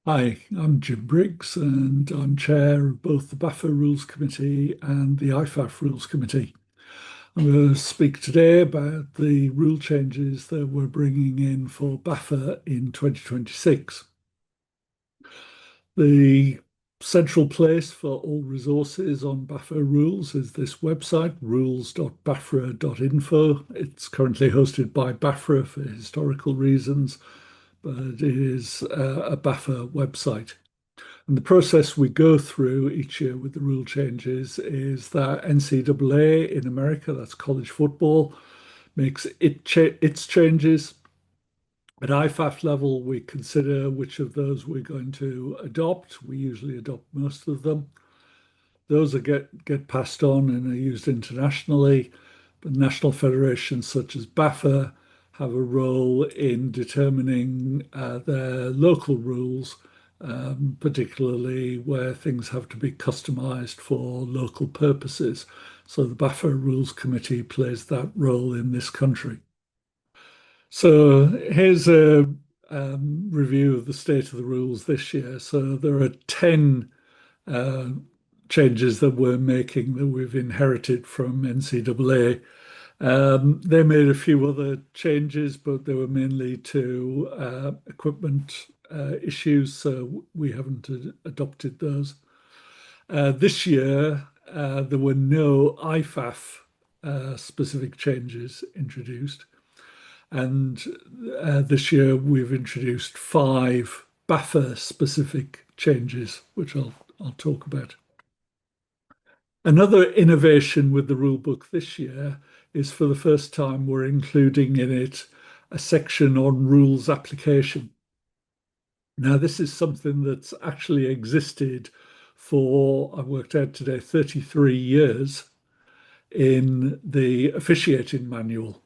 Hi, I'm Jim Briggs, and I'm chair of both the BAFA Rules Committee and the IFAF Rules Committee. I'm going to speak today about the rule changes that we're bringing in for BAFA in 2026. The central place for all resources on BAFA rules is this website, rules.bafra.info. It's currently hosted by BAFRA for historical reasons, but it is a BAFA website. And the process we go through each year with the rule changes is that NCAA in America, that's college football, makes its changes. At IFAF level, we consider which of those we're going to adopt. We usually adopt most of them. Those are get passed on and are used internationally. But national federations such as BAFA have a role in determining their local rules, particularly where things have to be customized for local purposes. So the BAFA Rules Committee plays that role in this country. So here's a review of the state of the rules this year. So there are 10 uh, changes that we're making that we've inherited from NCAA. They made a few other changes, but they were mainly to equipment issues, so we haven't adopted those. This year, there were no IFAF specific changes introduced, and this year we've introduced five BAFA specific changes, which I'll talk about. Another innovation with the rule book this year is for the first time we're including in it a section on rules application. Now, this is something that's actually existed for, I worked out today, 33 years in the officiating manual.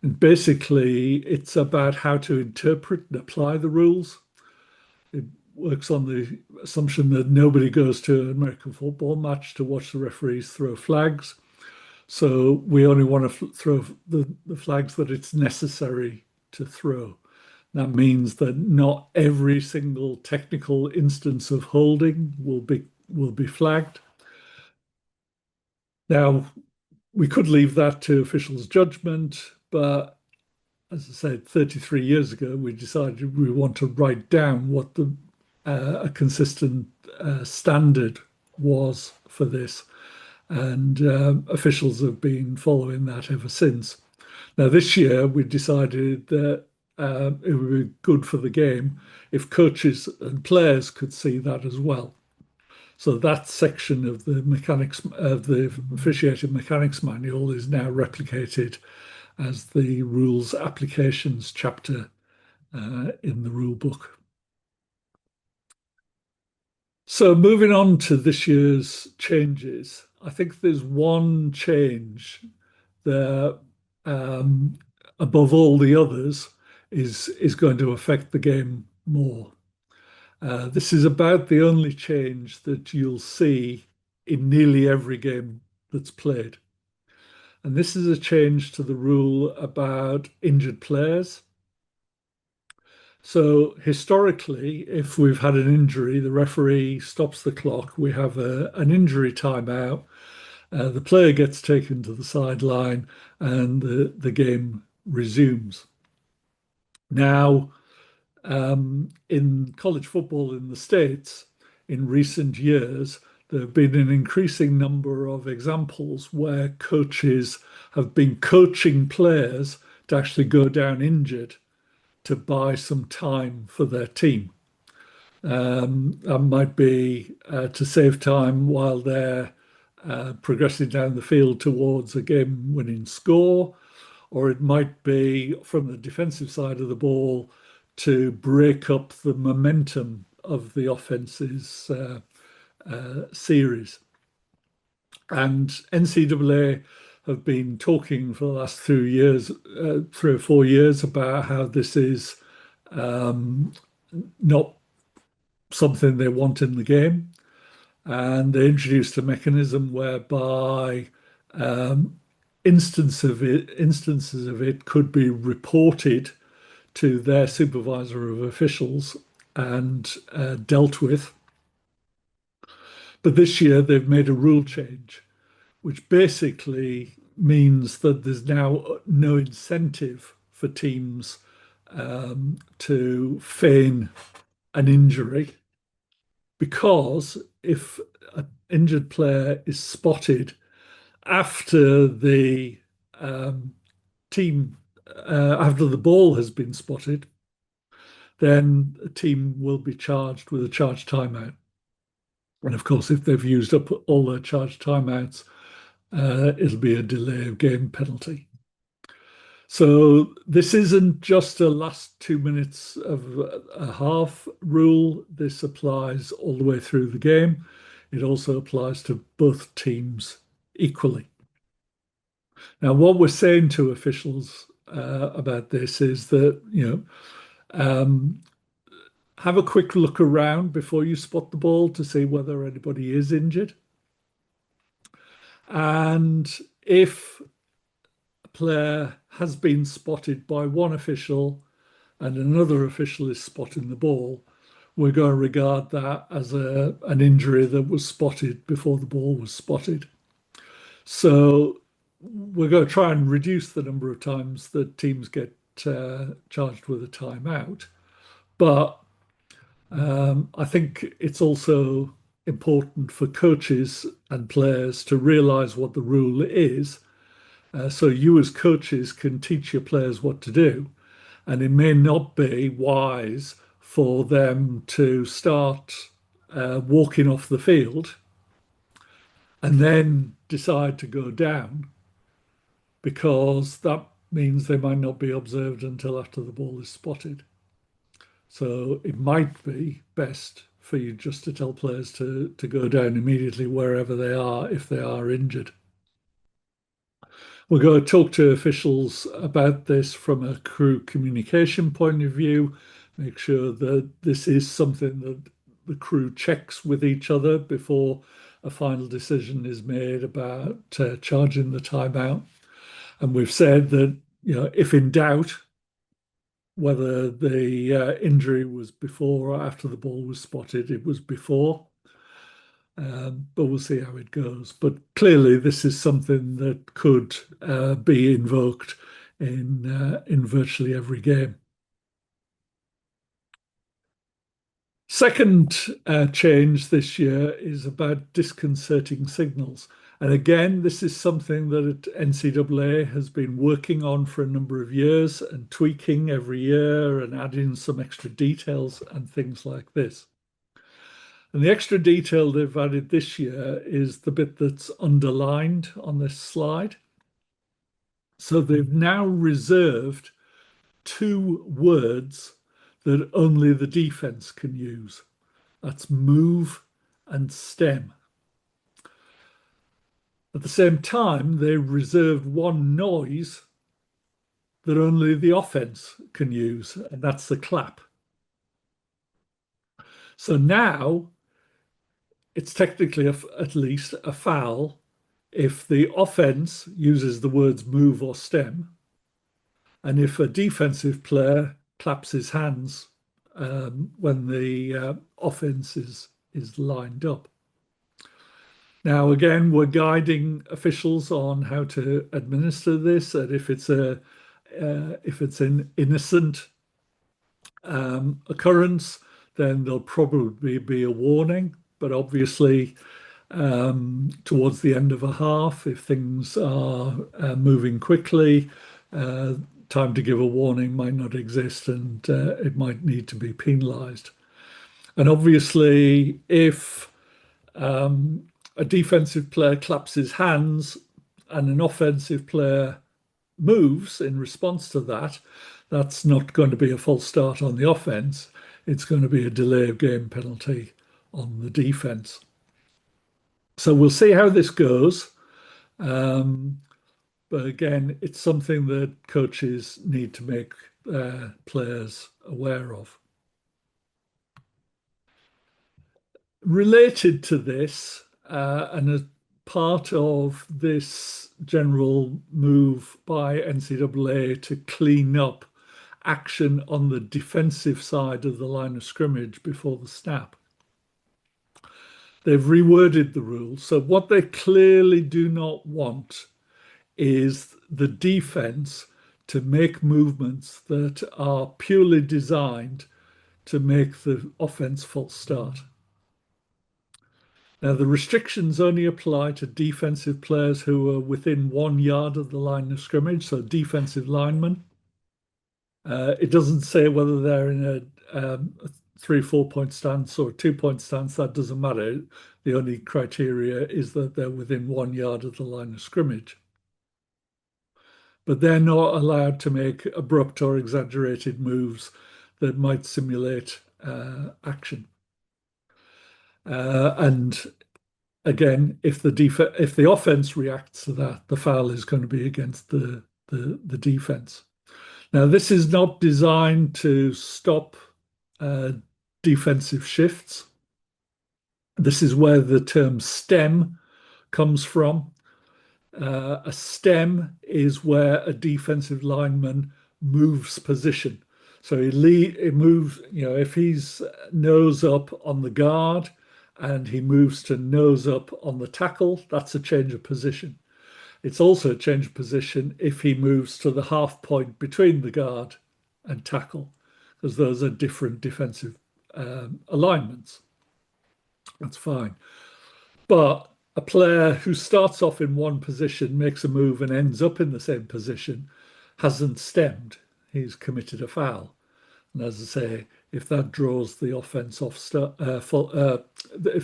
And basically, it's about how to interpret and apply the rules. It works on the assumption that nobody goes to an American football match to watch the referees throw flags. So we only want to throw the flags that it's necessary to throw. That means that not every single technical instance of holding will be flagged. Now, we could leave that to officials' judgment, but as I said, 33 years ago, we decided we want to write down what a consistent standard was for this, and officials have been following that ever since. Now, this year, we decided that it would be good for the game if coaches and players could see that as well. So that section of the mechanics of the officiating mechanics manual is now replicated as the rules applications chapter in the rule book. So moving on to this year's changes, I think there's one change that, um, above all the others, is going to affect the game more. This is about the only change that you'll see in nearly every game that's played. And this is a change to the rule about injured players. So historically, if we've had an injury, the referee stops the clock. We have an injury timeout. The player gets taken to the sideline, and the game resumes. Now, in college football in the States, in recent years, there have been an increasing number of examples where coaches have been coaching players to actually go down injured to buy some time for their team. That might be to save time while they're progressing down the field towards a game winning score, or it might be from the defensive side of the ball to break up the momentum of the offense's series. And NCAA have been talking for the last 2 years, 3 or 4 years, about how this is not something they want in the game. And they introduced a mechanism whereby instances of it could be reported to their supervisor of officials, and dealt with. But this year they've made a rule change, which basically means that there's now no incentive for teams to feign an injury, because if an injured player is spotted after the um, team, after the ball has been spotted, then a team will be charged with a charged timeout. And of course, if they've used up all their charged timeouts, it'll be a delay of game penalty. So this isn't just a last 2 minutes of a half rule. This applies all the way through the game. It also applies to both teams equally. Now, what we're saying to officials about this is that, um, have a quick look around before you spot the ball to see whether anybody is injured. And if a player has been spotted by one official and another official is spotting the ball, we're going to regard that as an injury that was spotted before the ball was spotted. So we're going to try and reduce the number of times that teams get charged with a timeout. But I think it's also important for coaches and players to realize what the rule is. So you as coaches can teach your players what to do. And it may not be wise for them to start walking off the field and then decide to go down, because that means they might not be observed until after the ball is spotted. So it might be best for you just to tell players to go down immediately wherever they are if they are injured. We're going to talk to officials about this from a crew communication point of view, make sure that this is something that the crew checks with each other before a final decision is made about charging the timeout. And we've said that, if in doubt whether the injury was before or after the ball was spotted, it was before. But we'll see how it goes. But clearly, this is something that could be invoked in virtually every game. Second change this year is about disconcerting signals. And again, this is something that NCAA has been working on for a number of years and tweaking every year and adding some extra details and things like this. And the extra detail they've added this year is the bit that's underlined on this slide. So they've now reserved two words that only the defense can use. That's move and stem. At the same time, they reserved one noise that only the offense can use, and that's the clap. So now it's technically at least a foul if the offense uses the words move or stem, and if a defensive player claps his hands when the offense is lined up. Now, again, we're guiding officials on how to administer this, and if it's an innocent occurrence, then there'll probably be a warning. But obviously, towards the end of a half, if things are moving quickly, time to give a warning might not exist, and it might need to be penalised. And obviously, if a defensive player claps his hands and an offensive player moves in response to that, that's not going to be a false start on the offense. It's going to be a delay of game penalty on the defense. So we'll see how this goes. But again, it's something that coaches need to make players aware of. Related to this, and as part of this general move by NCAA to clean up action on the defensive side of the line of scrimmage before the snap. They've reworded the rules. So what they clearly do not want is the defense to make movements that are purely designed to make the offense false start. Now, the restrictions only apply to defensive players who are within 1 yard of the line of scrimmage, so defensive linemen. It doesn't say whether they're in a 3 or 4 point stance or a 2 point stance. That doesn't matter. The only criteria is that they're within 1 yard of the line of scrimmage. But they're not allowed to make abrupt or exaggerated moves that might simulate action. And again, if the offense reacts to that, the foul is going to be against the defense. Now, this is not designed to stop defensive shifts. This is where the term stem comes from. A stem is where a defensive lineman moves position. So he moves, if he's nose up on the guard and he moves to nose up on the tackle, that's a change of position. It's also a change of position if he moves to the half point between the guard and tackle, because those are different defensive alignments. That's fine. But a player who starts off in one position, makes a move and ends up in the same position, hasn't stemmed. He's committed a foul. And as I say, if that draws the offense if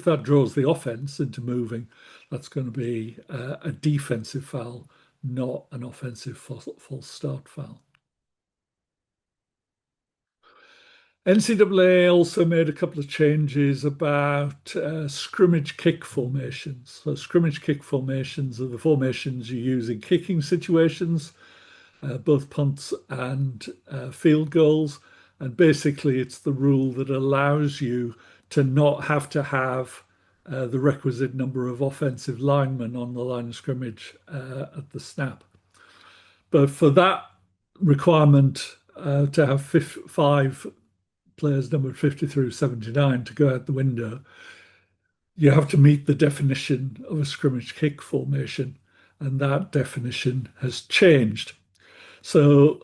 that draws the offense into moving, that's going to be a defensive foul, not an offensive false start foul. NCAA also made a couple of changes about scrimmage kick formations. So scrimmage kick formations are the formations you use in kicking situations, both punts and field goals. And basically, it's the rule that allows you to not have to have the requisite number of offensive linemen on the line of scrimmage at the snap. But for that requirement to have five players numbered 50 through 79 to go out the window, you have to meet the definition of a scrimmage kick formation, and that definition has changed. So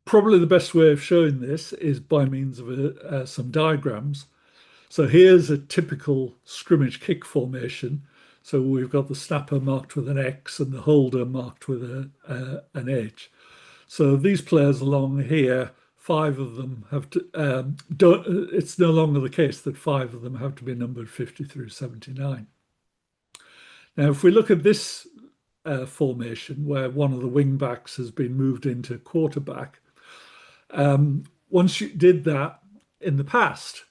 probably the best way of showing this is by means of some diagrams. So here's a typical scrimmage kick formation. So we've got the snapper marked with an X and the holder marked with an H. So these players along here, 5 of them have to, it's no longer the case that 5 of them have to be numbered 50 through 79. Now, if we look at this formation where one of the wing backs has been moved into quarterback, once you did that in the past,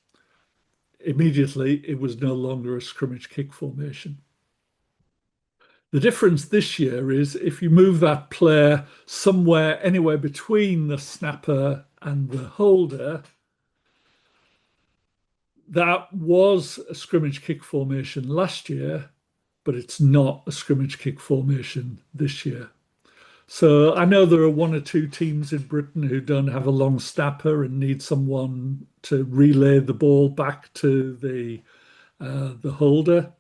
immediately it was no longer a scrimmage kick formation. The difference this year is if you move that player somewhere, anywhere between the snapper and the holder, that was a scrimmage kick formation last year, but it's not a scrimmage kick formation this year. So I know there are 1 or 2 teams in Britain who don't have a long snapper and need someone to relay the ball back to the holder.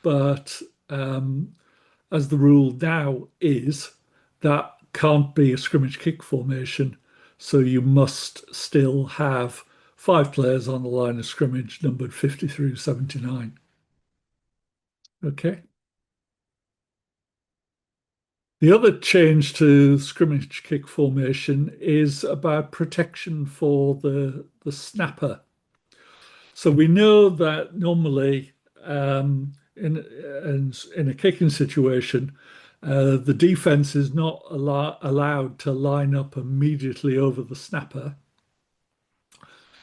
But as the rule now is, that can't be a scrimmage kick formation. So you must still have 5 players on the line of scrimmage numbered 50 through 79. Okay. The other change to scrimmage kick formation is about protection for the snapper. So we know that normally in a kicking situation, the defense is not allowed to line up immediately over the snapper,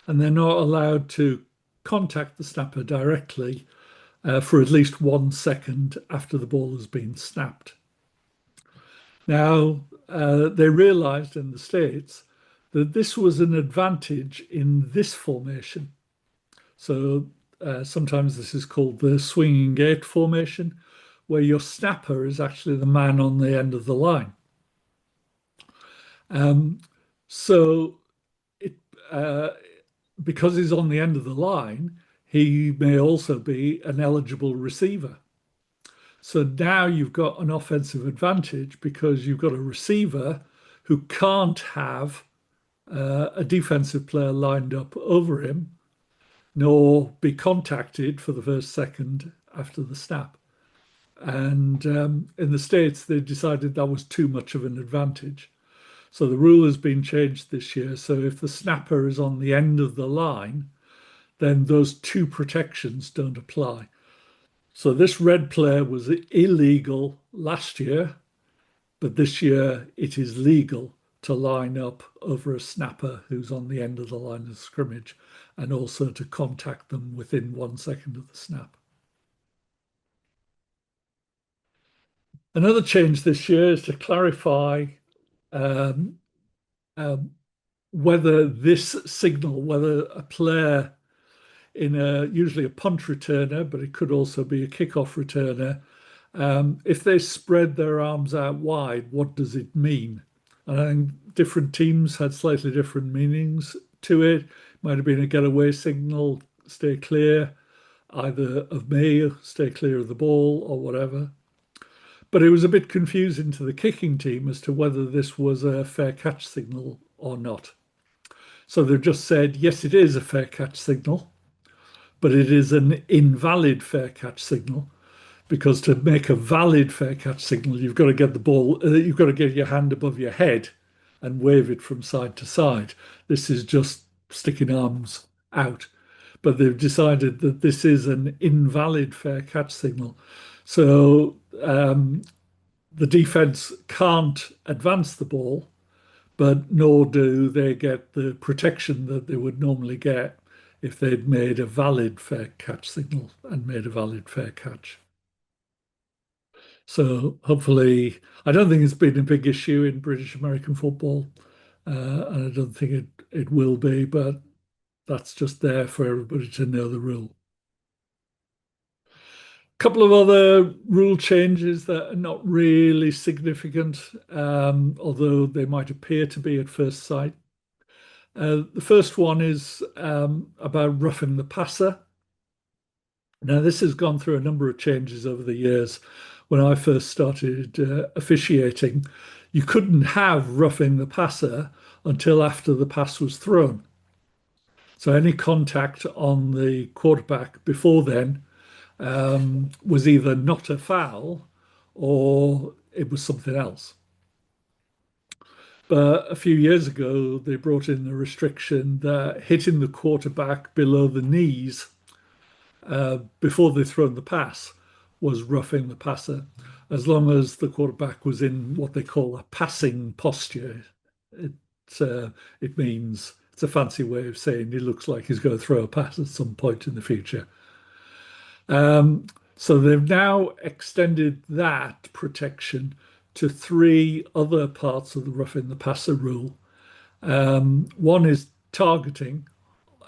and they're not allowed to contact the snapper directly for at least 1 second after the ball has been snapped. Now, they realized in the States that this was an advantage in this formation. So sometimes this is called the swinging gate formation, where your snapper is actually the man on the end of the line. Um, so it, uh, because he's on the end of the line, he may also be an eligible receiver. So now you've got an offensive advantage because you've got a receiver who can't have a defensive player lined up over him, nor be contacted for the first second after the snap. And in the States, they decided that was too much of an advantage. So the rule has been changed this year. So if the snapper is on the end of the line, then those two protections don't apply. So this red player was illegal last year, but this year it is legal to line up over a snapper who's on the end of the line of scrimmage and also to contact them within 1 second of the snap. Another change this year is to clarify um, um, whether this signal, whether a player in usually a punt returner, but it could also be a kickoff returner, if they spread their arms out wide, what does it mean? And I think different teams had slightly different meanings to it. Might have been a getaway signal, stay clear, either of me, stay clear of the ball, or whatever. But it was a bit confusing to the kicking team as to whether this was a fair catch signal or not. So they've just said, yes, it is a fair catch signal, but it is an invalid fair catch signal because to make a valid fair catch signal, you've got to get the ball, you've got to get your hand above your head and wave it from side to side. This is just sticking arms out. But they've decided that this is an invalid fair catch signal. So the defense can't advance the ball, but nor do they get the protection that they would normally get if they'd made a valid fair catch signal and made a valid fair catch. So hopefully, I don't think it's been a big issue in British American football, and I don't think it will be, but that's just there for everybody to know the rule. A couple of other rule changes that are not really significant, although they might appear to be at first sight. The first one is about roughing the passer. Now, this has gone through a number of changes over the years. When I first started officiating, you couldn't have roughing the passer until after the pass was thrown. So any contact on the quarterback before then was either not a foul or it was something else. But a few years ago, they brought in the restriction that hitting the quarterback below the knees before they'd thrown the pass was roughing the passer, as long as the quarterback was in what they call a passing posture. It, it means it's a fancy way of saying he looks like he's going to throw a pass at some point in the future. So they've now extended that protection to three other parts of the roughing the passer rule. One is targeting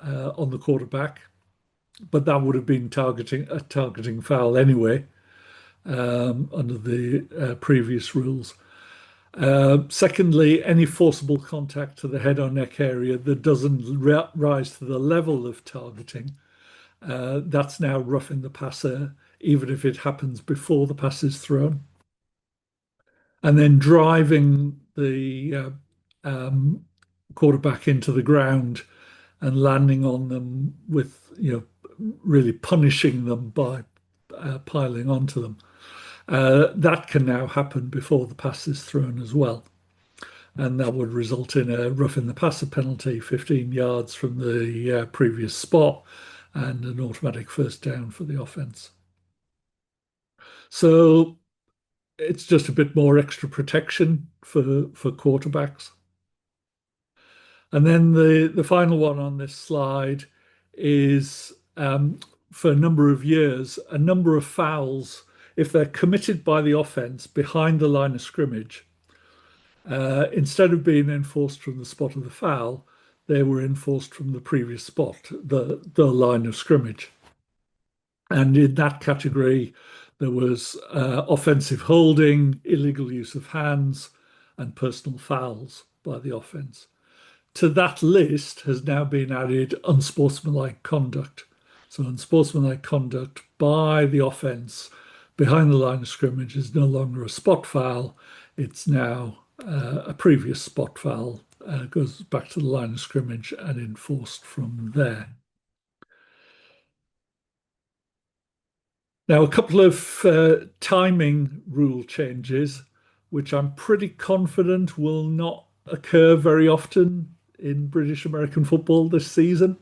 on the quarterback, but that would have been targeting a targeting foul anyway under the previous rules. Secondly, any forcible contact to the head or neck area that doesn't rise to the level of targeting, that's now roughing the passer, even if it happens before the pass is thrown. And then driving the quarterback into the ground and landing on them with, really punishing them by piling onto them. That can now happen before the pass is thrown as well. And that would result in a roughing the passer penalty, 15 yards from the previous spot, and an automatic first down for the offense. So it's just a bit more extra protection for quarterbacks. And then the final one on this slide is for a number of years, a number of fouls, if they're committed by the offense behind the line of scrimmage, instead of being enforced from the spot of the foul, they were enforced from the previous spot, the line of scrimmage. And in that category, there was offensive holding, illegal use of hands, and personal fouls by the offence. To that list has now been added unsportsmanlike conduct. So, unsportsmanlike conduct by the offence behind the line of scrimmage is no longer a spot foul, it's now a previous spot foul, goes back to the line of scrimmage and enforced from there. Now, a couple of timing rule changes, which I'm pretty confident will not occur very often in British American football this season.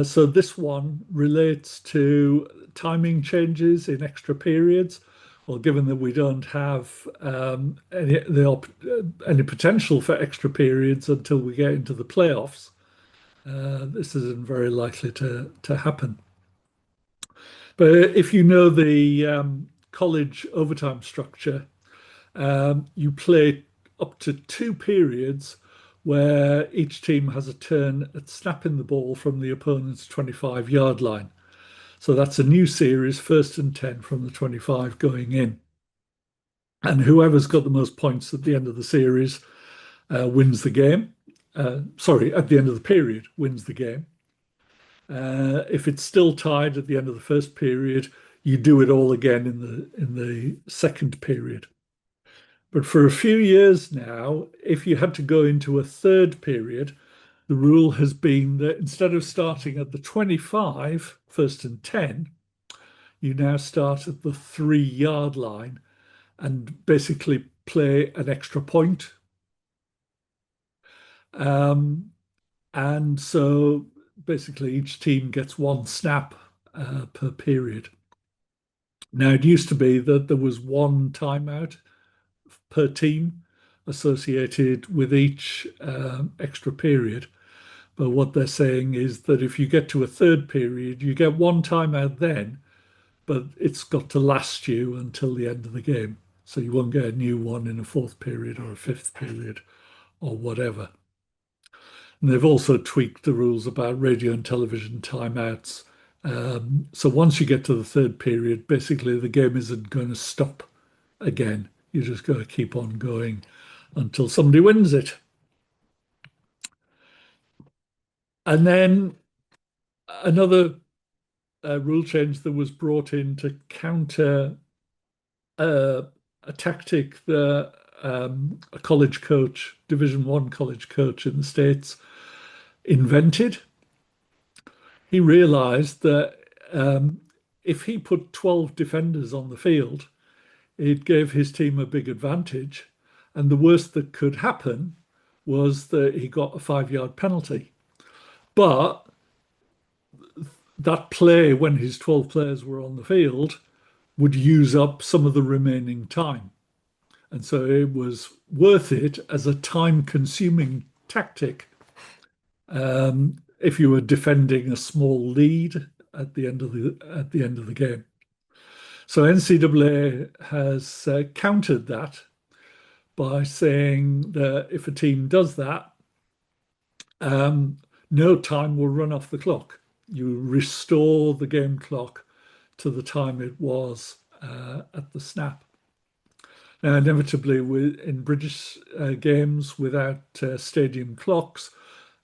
So this one relates to timing changes in extra periods. Well, given that we don't have any potential for extra periods until we get into the playoffs, this isn't very likely to happen. But if you know the college overtime structure, you play up to two periods where each team has a turn at snapping the ball from the opponent's 25-yard line. So that's a new series, first and 10 from the 25 going in. And whoever's got the most points at the end of the series wins the game. Sorry, at the end of the period, wins the game. If it's still tied at the end of the first period, you do it all again in the second period. But for a few years now, if you had to go into a third period, the rule has been that instead of starting at the 25, first and 10, you now start at the 3-yard line and basically play an extra point. And so basically each team gets one snap per period. Now, it used to be that there was one timeout per team associated with each extra period. But what they're saying is that if you get to a third period, you get one timeout then, but it's got to last you until the end of the game. So you won't get a new one in a fourth period or a fifth period or whatever. And they've also tweaked the rules about radio and television timeouts. So once you get to the third period, basically the game isn't going to stop again. You just got to keep on going until somebody wins it. And then another rule change that was brought in to counter a tactic that a college coach, Division One college coach in the States, invented. He realized that if he put 12 defenders on the field, it gave his team a big advantage. And the worst that could happen was that he got a 5-yard penalty. But that play, when his 12 players were on the field, would use up some of the remaining time. And so it was worth it as a time-consuming tactic if you were defending a small lead at the end of the game. So NCAA has countered that by saying that if a team does that, no time will run off the clock. You restore the game clock to the time it was at the snap. Now, inevitably, in British games without stadium clocks,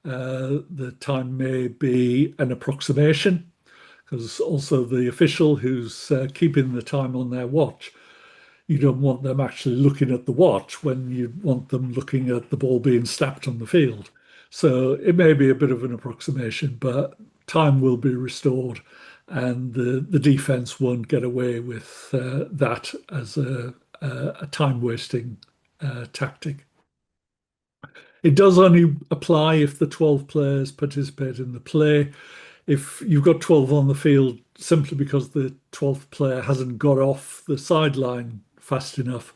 the time may be an approximation, because also the official who's keeping the time on their watch, you don't want them actually looking at the watch when you want them looking at the ball being snapped on the field. So it may be a bit of an approximation, but time will be restored and the defense won't get away with that as a time wasting tactic. It does only apply if the 12 players participate in the play. If you've got 12 on the field simply because the 12th player hasn't got off the sideline fast enough,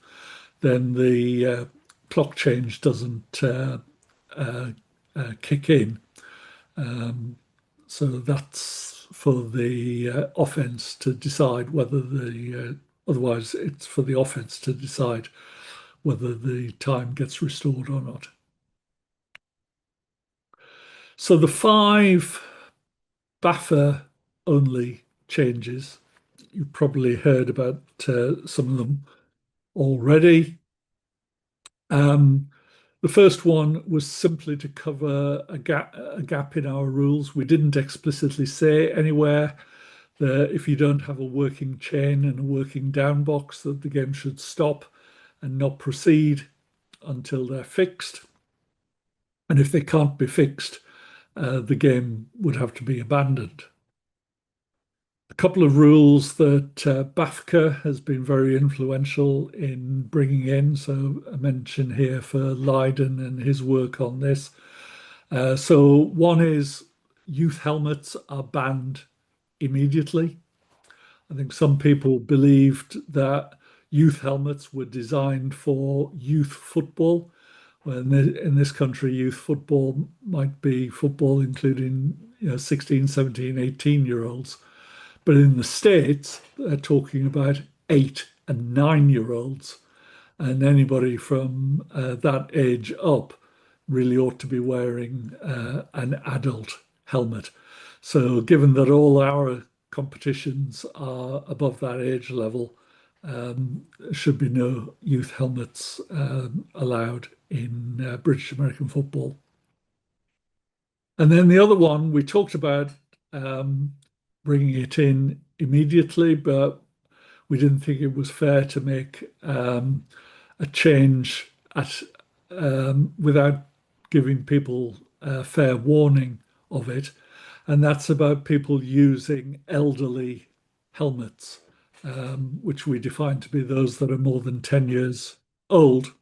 then the clock change doesn't kick in. So that's for the offense to decide whether otherwise it's for the offense to decide whether the time gets restored or not. So the 5 BAFA only changes, you've probably heard about some of them already. The first one was simply to cover a gap in our rules. We didn't explicitly say anywhere that if you don't have a working chain and a working down box, that the game should stop and not proceed until they're fixed. And if they can't be fixed, the game would have to be abandoned. A couple of rules that BAFCA has been very influential in bringing in. So a mention here for Leiden and his work on this. So one is youth helmets are banned immediately. I think some people believed that youth helmets were designed for youth football. When in this country, youth football might be football including 16, 17, 18-year-olds. But in the States, they're talking about 8 and 9-year-olds. And anybody from that age up really ought to be wearing an adult helmet. So, given that all our competitions are above that age level, there should be no youth helmets allowed in British American football. And then the other one, we talked about um, bringing it in immediately, but we didn't think it was fair to make a change without giving people fair warning of it. And that's about people using elderly helmets, which we define to be those that are more than 10 years old,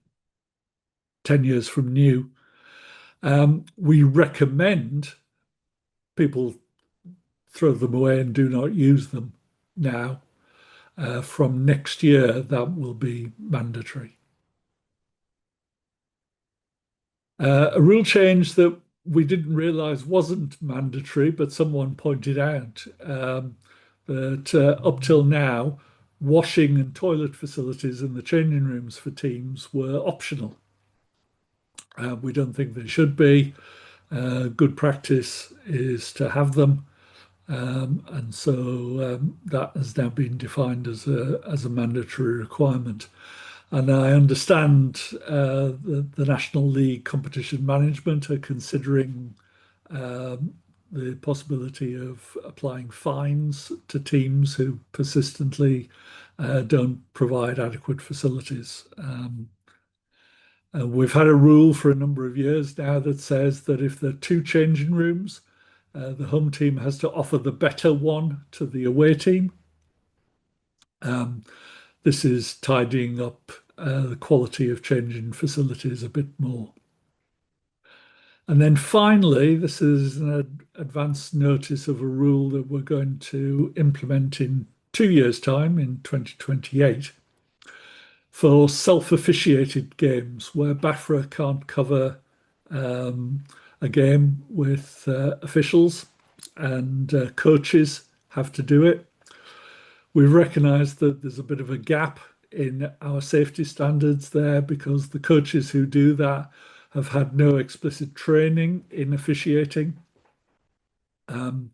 10 years from new. We recommend people throw them away and do not use them now. From next year, that will be mandatory. A rule change that we didn't realize wasn't mandatory, but someone pointed out that up till now, washing and toilet facilities in the changing rooms for teams were optional. We don't think they should be. Good practice is to have them. And so that has now been defined as a mandatory requirement. And I understand the National League Competition Management are considering the possibility of applying fines to teams who persistently don't provide adequate facilities. We've had a rule for a number of years now that says that if there are two changing rooms, the home team has to offer the better one to the away team. This is tidying up the quality of changing facilities a bit more. And then finally, this is an advance notice of a rule that we're going to implement in 2 years' time in 2028 for self-officiated games where BAFRA can't cover a game with officials and coaches have to do it. We've recognised that there's a bit of a gap in our safety standards there because the coaches who do that have had no explicit training in officiating. Um,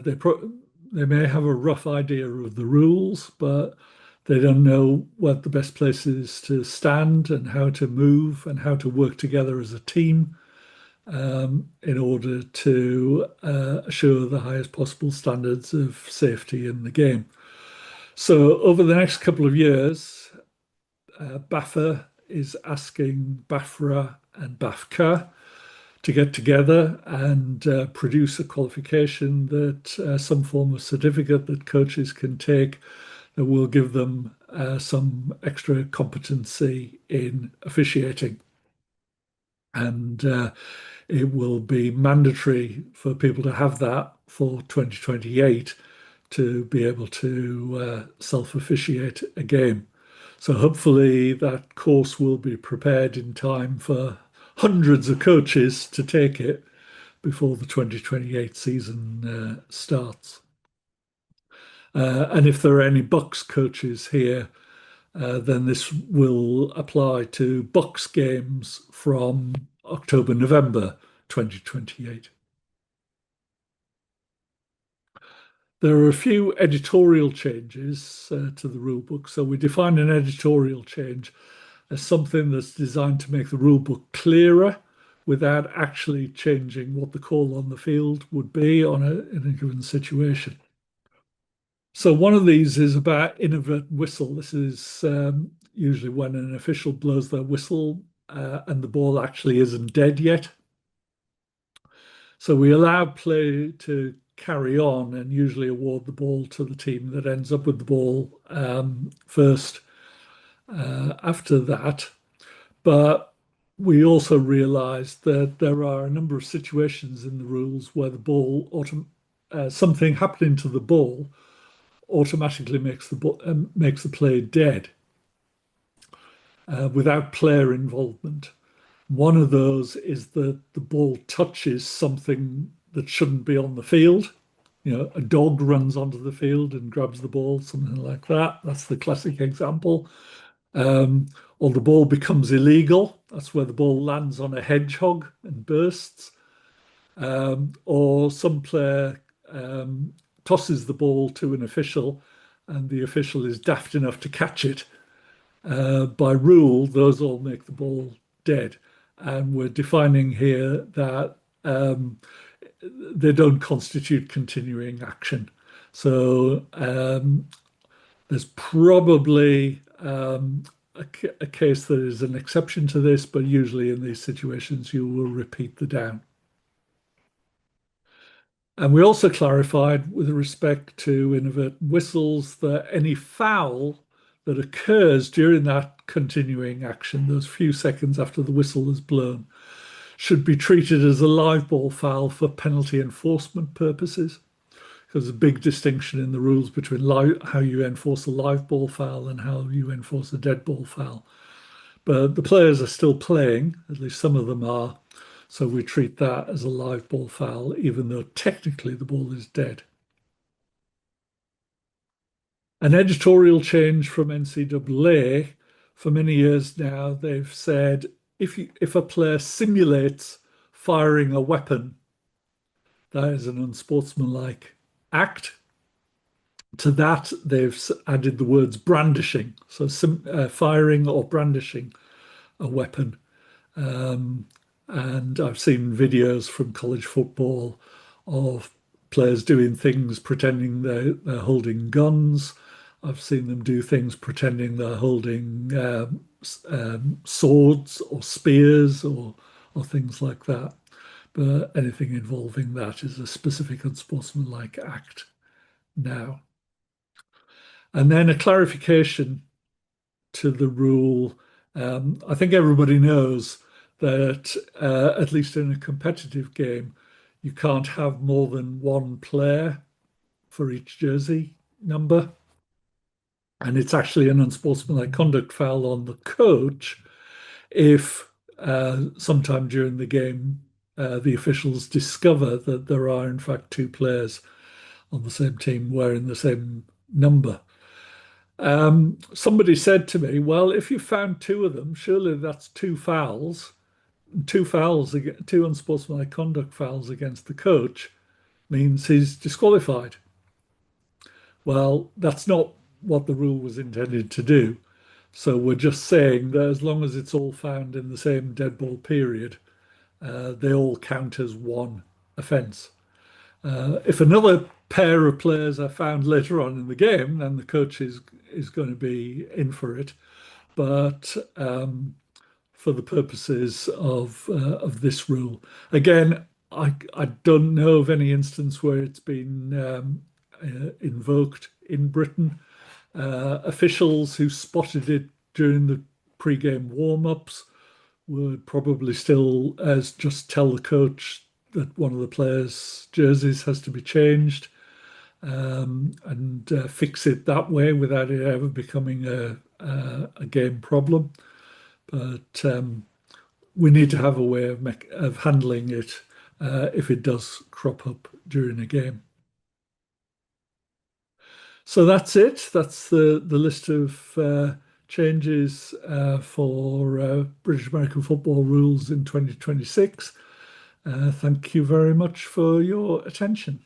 they may have a rough idea of the rules, but they don't know what the best place is to stand and how to move and how to work together as a team in order to assure the highest possible standards of safety in the game. So over the next couple of years, BAFA is asking BAFRA and BAFCA to get together and produce a qualification that some form of certificate that coaches can take that will give them some extra competency in officiating. And it will be mandatory for people to have that for 2028 to be able to self-officiate a game. So hopefully that course will be prepared in time for hundreds of coaches to take it before the 2028 season starts. And if there are any Bucks coaches here, then this will apply to Bucks games from October, November 2028. There are a few editorial changes to the rule book. So we define an editorial change as something that's designed to make the rule book clearer without actually changing what the call on the field would be in a given situation. So one of these is about inadvertent whistle. This is usually when an official blows their whistle and the ball actually isn't dead yet. So we allow play to carry on and usually award the ball to the team that ends up with the ball first after that. But we also realized that there are a number of situations in the rules where the ball, something happening to the ball automatically makes the play dead without player involvement. One of those is that the ball touches something that shouldn't be on the field. You know, a dog runs onto the field and grabs the ball, something like that. That's the classic example. Or the ball becomes illegal. That's where the ball lands on a hedgehog and bursts. Or some player tosses the ball to an official and the official is daft enough to catch it. By rule, those all make the ball dead. And we're defining here that they don't constitute continuing action. So there's probably a case that is an exception to this, but usually in these situations, you will repeat the down. And we also clarified with respect to inadvertent whistles that any foul that occurs during that continuing action, those few seconds after the whistle is blown, should be treated as a live ball foul for penalty enforcement purposes. Because there's a big distinction in the rules between how you enforce a live ball foul and how you enforce a dead ball foul. But the players are still playing, at least some of them are. So we treat that as a live ball foul, even though technically the ball is dead. An editorial change from NCAA. For many years now, they've said if a player simulates firing a weapon, that is an unsportsmanlike act. To that, they've added the words brandishing, so firing or brandishing a weapon. And I've seen videos from college football of players doing things pretending they're holding guns. I've seen them do things pretending they're holding swords or spears or things like that. But anything involving that is a specific unsportsmanlike act now. And then a clarification to the rule. I think everybody knows that, at least in a competitive game, you can't have more than one player for each jersey number. And it's actually an unsportsmanlike conduct foul on the coach if sometime during the game the officials discover that there are, in fact, two players on the same team wearing the same number. Somebody said to me, well, if you found two of them, surely that's two fouls, two unsportsmanlike conduct fouls against the coach means he's disqualified. Well, that's not what the rule was intended to do. So we're just saying that as long as it's all found in the same dead ball period, they all count as one offence. If another pair of players are found later on in the game, then the coach is going to be in for it. But for the purposes of this rule, again, I don't know of any instance where it's been invoked in Britain. Officials who spotted it during the pre-game warm-ups would probably still as just tell the coach that one of the players' jerseys has to be changed and fix it that way without it ever becoming a game problem. But we need to have a way of handling it if it does crop up during a game. So that's it. That's the list of changes for British American football rules in 2026. Thank you very much for your attention.